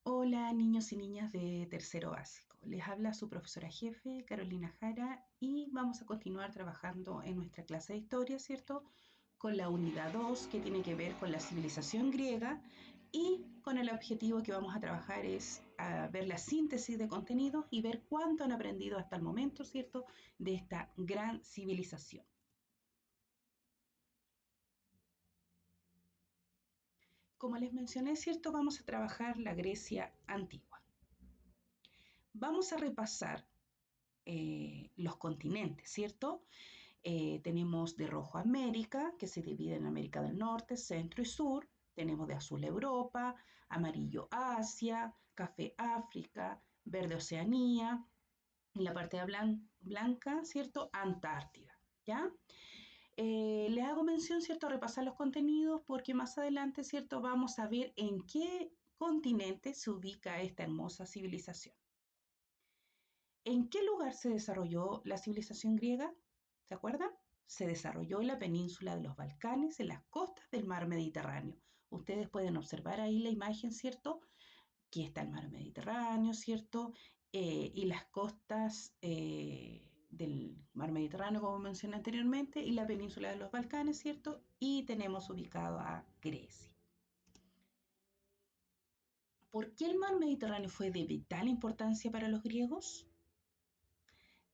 Hola niños y niñas de tercero básico. Les habla su profesora jefe, Carolina Jara, y vamos a continuar trabajando en nuestra clase de historia, ¿cierto? Con la unidad 2 que tiene que ver con la civilización griega y con el objetivo que vamos a trabajar es ver la síntesis de contenidos y ver cuánto han aprendido hasta el momento, ¿cierto? De esta gran civilización. Como les mencioné, ¿cierto? Vamos a trabajar la Grecia antigua. Vamos a repasar los continentes, ¿cierto? Tenemos de rojo América, que se divide en América del Norte, Centro y Sur. Tenemos de azul Europa, amarillo Asia, café África, verde Oceanía, y la parte de blanca, ¿cierto? Antártida, ¿ya? Les hago mención, ¿cierto? A repasar los contenidos porque más adelante, ¿cierto? Vamos a ver en qué continente se ubica esta hermosa civilización. ¿En qué lugar se desarrolló la civilización griega? ¿Se acuerdan? Se desarrolló en la península de los Balcanes, en las costas del mar Mediterráneo. Ustedes pueden observar ahí la imagen, ¿cierto? Aquí está el mar Mediterráneo, ¿cierto? Y las costas del mar Mediterráneo, como mencioné anteriormente, y la península de los Balcanes, ¿cierto? Y tenemos ubicado a Grecia. ¿Por qué el mar Mediterráneo fue de vital importancia para los griegos?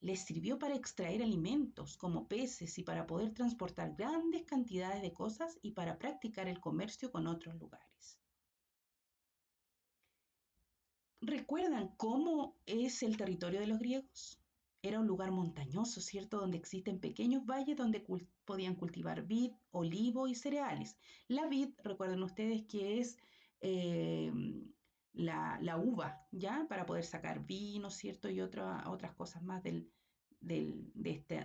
Les sirvió para extraer alimentos como peces y para poder transportar grandes cantidades de cosas y para practicar el comercio con otros lugares. ¿Recuerdan cómo es el territorio de los griegos? Era un lugar montañoso, ¿cierto? Donde existen pequeños valles donde podían cultivar vid, olivo y cereales. La vid, recuerden ustedes que es eh, la uva, ¿ya? Para poder sacar vino, ¿cierto? Y otras cosas más de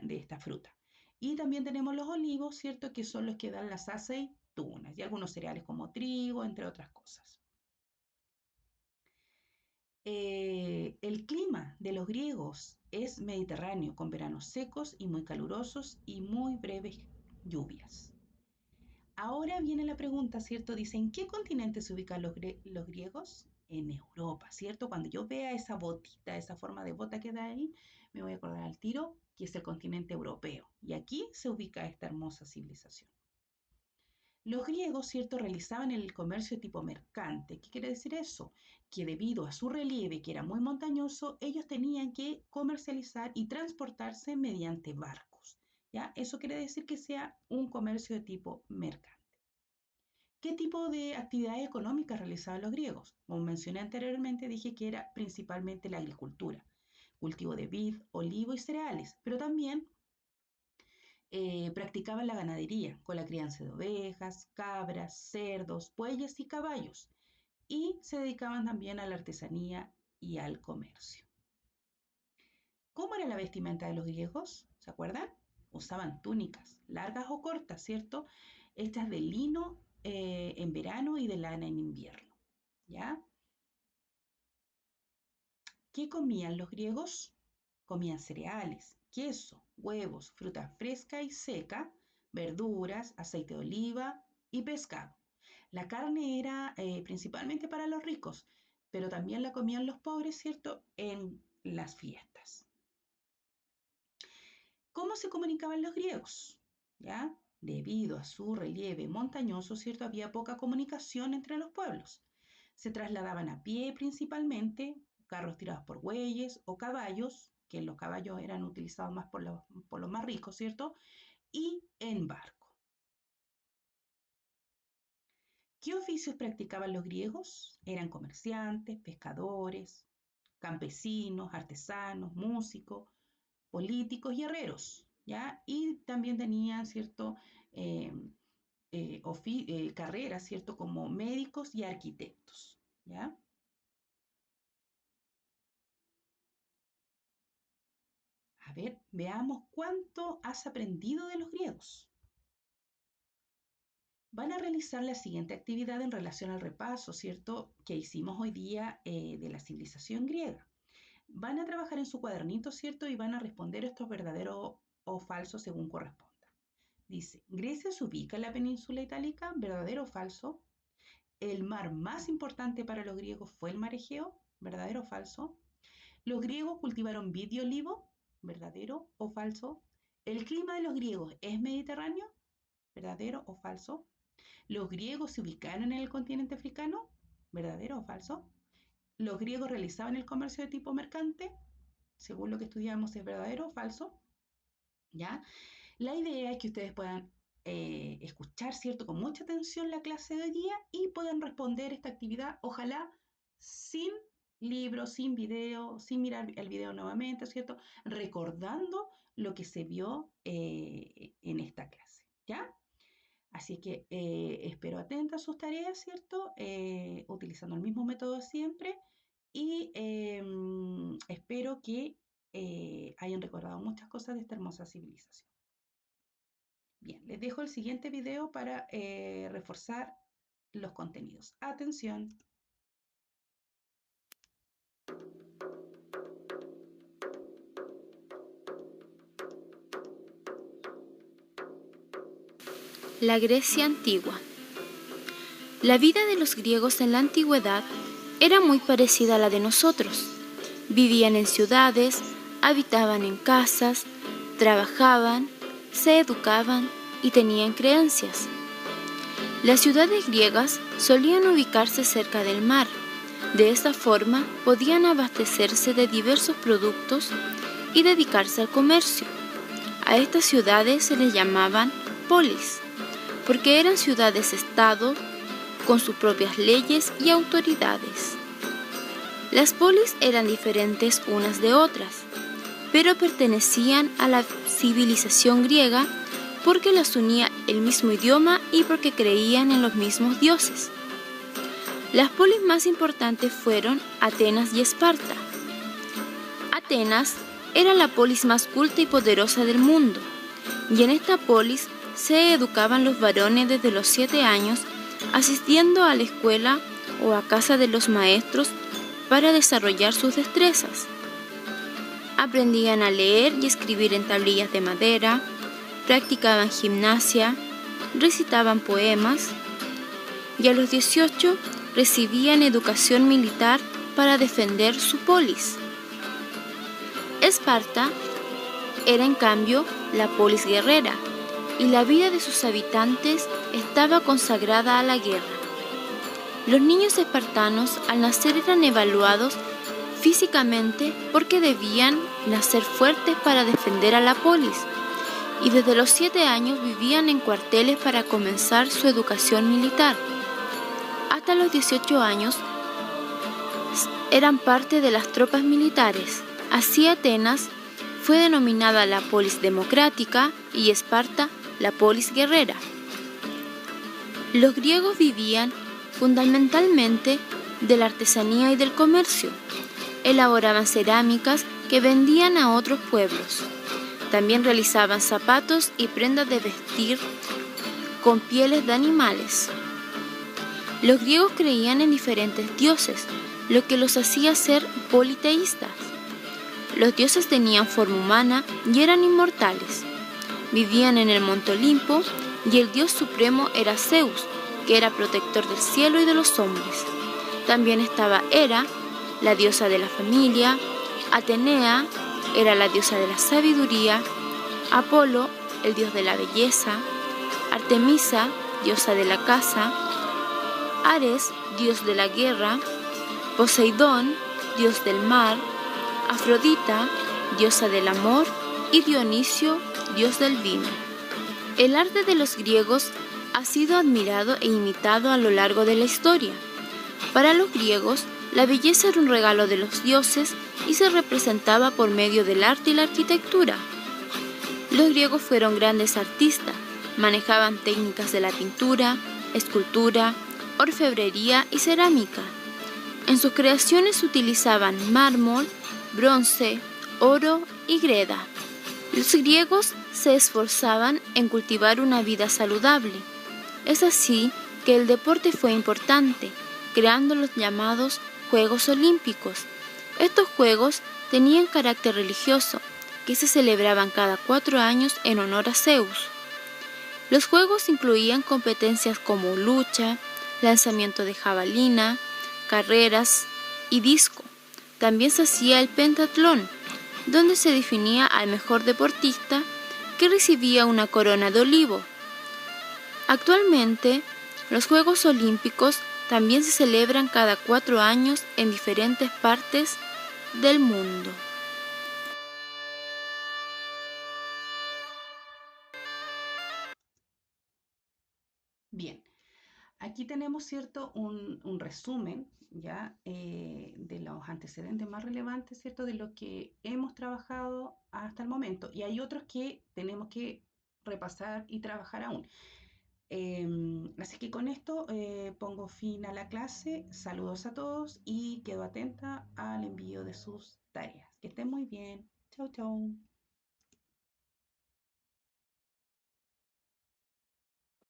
esta fruta. Y también tenemos los olivos, ¿cierto? Que son los que dan las aceitunas y algunos cereales como trigo, entre otras cosas. El clima de los griegos es mediterráneo, con veranos secos y muy calurosos y muy breves lluvias. Ahora viene la pregunta, ¿cierto? Dice, ¿en qué continente se ubican los griegos? En Europa, ¿cierto? Cuando yo vea esa botita, esa forma de bota que da ahí, me voy a acordar al tiro que es el continente europeo. Y aquí se ubica esta hermosa civilización. Los griegos, ¿cierto?, realizaban el comercio tipo mercante. ¿Qué quiere decir eso? Que debido a su relieve, que era muy montañoso, ellos tenían que comercializar y transportarse mediante barcos. ¿Ya? Eso quiere decir que sea un comercio de tipo mercante. ¿Qué tipo de actividades económicas realizaban los griegos? Como mencioné anteriormente, dije que era principalmente la agricultura, cultivo de vid, olivo y cereales, pero también practicaban la ganadería con la crianza de ovejas, cabras, cerdos, bueyes y caballos, y se dedicaban también a la artesanía y al comercio. ¿Cómo era la vestimenta de los griegos? ¿Se acuerdan? Usaban túnicas, largas o cortas, ¿cierto? Hechas de lino en verano y de lana en invierno. ¿Ya? ¿Qué comían los griegos? Comían cereales, queso, huevos, fruta fresca y seca, verduras, aceite de oliva y pescado. La carne era principalmente para los ricos, pero también la comían los pobres, ¿cierto? En las fiestas. ¿Cómo se comunicaban los griegos? ¿Ya? Debido a su relieve montañoso, ¿cierto? Había poca comunicación entre los pueblos. Se trasladaban a pie principalmente, carros tirados por bueyes o caballos, que los caballos eran utilizados más por los más ricos, ¿cierto? Y en barco. ¿Qué oficios practicaban los griegos? Eran comerciantes, pescadores, campesinos, artesanos, músicos, políticos y herreros, ¿ya? Y también tenían, ¿cierto? Eh, carreras, ¿cierto? Como médicos y arquitectos, ¿ya? A ver, veamos cuánto has aprendido de los griegos. Van a realizar la siguiente actividad en relación al repaso, ¿cierto? Que hicimos hoy día de la civilización griega. Van a trabajar en su cuadernito, ¿cierto? Y van a responder estos verdaderos o falsos según corresponda. Dice, Grecia se ubica en la península itálica, verdadero o falso. El mar más importante para los griegos fue el mar Egeo, ¿verdadero o falso? Los griegos cultivaron vid y olivo, ¿verdadero o falso? El clima de los griegos es mediterráneo, ¿verdadero o falso? Los griegos se ubicaron en el continente africano, ¿verdadero o falso? Los griegos realizaban el comercio de tipo mercante, según lo que estudiamos, ¿es verdadero o falso? ¿Ya? La idea es que ustedes puedan escuchar, ¿cierto?, con mucha atención la clase de hoy día y puedan responder esta actividad, ojalá sin libros, sin video, sin mirar el video nuevamente, ¿cierto? Recordando lo que se vio en esta clase, ¿ya? Así que espero atentas a sus tareas, ¿cierto? Utilizando el mismo método de siempre y espero que hayan recordado muchas cosas de esta hermosa civilización. Bien, les dejo el siguiente video para reforzar los contenidos. Atención. La Grecia antigua. La vida de los griegos en la antigüedad era muy parecida a la de nosotros. Vivían en ciudades, habitaban en casas, trabajaban, se educaban y tenían creencias. Las ciudades griegas solían ubicarse cerca del mar. De esa forma podían abastecerse de diversos productos y dedicarse al comercio. A estas ciudades se les llamaban polis, porque eran ciudades-estado con sus propias leyes y autoridades. Las polis eran diferentes unas de otras, pero pertenecían a la civilización griega porque las unía el mismo idioma y porque creían en los mismos dioses. Las polis más importantes fueron Atenas y Esparta. Atenas era la polis más culta y poderosa del mundo, y en esta polis se educaban los varones desde los 7 años, asistiendo a la escuela o a casa de los maestros para desarrollar sus destrezas. Aprendían a leer y escribir en tablillas de madera, practicaban gimnasia, recitaban poemas y a los 18 recibían educación militar para defender su polis. Esparta era en cambio la polis guerrera, y la vida de sus habitantes estaba consagrada a la guerra. Los niños espartanos al nacer eran evaluados físicamente porque debían nacer fuertes para defender a la polis, y desde los 7 años vivían en cuarteles para comenzar su educación militar. Hasta los 18 años eran parte de las tropas militares. Así Atenas fue denominada la polis democrática y Esparta la polis guerrera. Los griegos vivían fundamentalmente de la artesanía y del comercio. Elaboraban cerámicas que vendían a otros pueblos. También realizaban zapatos y prendas de vestir con pieles de animales. Los griegos creían en diferentes dioses, lo que los hacía ser politeístas. Los dioses tenían forma humana y eran inmortales. Vivían en el monte Olimpo y el dios supremo era Zeus, que era protector del cielo y de los hombres. También estaba Hera, la diosa de la familia, Atenea era la diosa de la sabiduría, Apolo, el dios de la belleza, Artemisa, diosa de la caza, Ares, dios de la guerra, Poseidón, dios del mar, Afrodita, diosa del amor, y Dionisio, dios del vino. El arte de los griegos ha sido admirado e imitado a lo largo de la historia. Para los griegos, la belleza era un regalo de los dioses y se representaba por medio del arte y la arquitectura. Los griegos fueron grandes artistas, manejaban técnicas de la pintura, escultura, orfebrería y cerámica. En sus creaciones utilizaban mármol, bronce, oro y greda. Los griegos se esforzaban en cultivar una vida saludable. Es así que el deporte fue importante, creando los llamados Juegos Olímpicos. Estos juegos tenían carácter religioso, que se celebraban cada 4 años en honor a Zeus. Los juegos incluían competencias como lucha, lanzamiento de jabalina, carreras y disco. También se hacía el pentatlón, donde se definía al mejor deportista que recibía una corona de olivo. Actualmente, los Juegos Olímpicos también se celebran cada 4 años en diferentes partes del mundo. Bien, aquí tenemos, ¿cierto?, un resumen, ¿ya? De los antecedentes más relevantes, ¿cierto?, de lo que hemos trabajado hasta el momento. Y hay otros que tenemos que repasar y trabajar aún. Así que con esto pongo fin a la clase. Saludos a todos y quedo atenta al envío de sus tareas. Que estén muy bien. Chau, chau.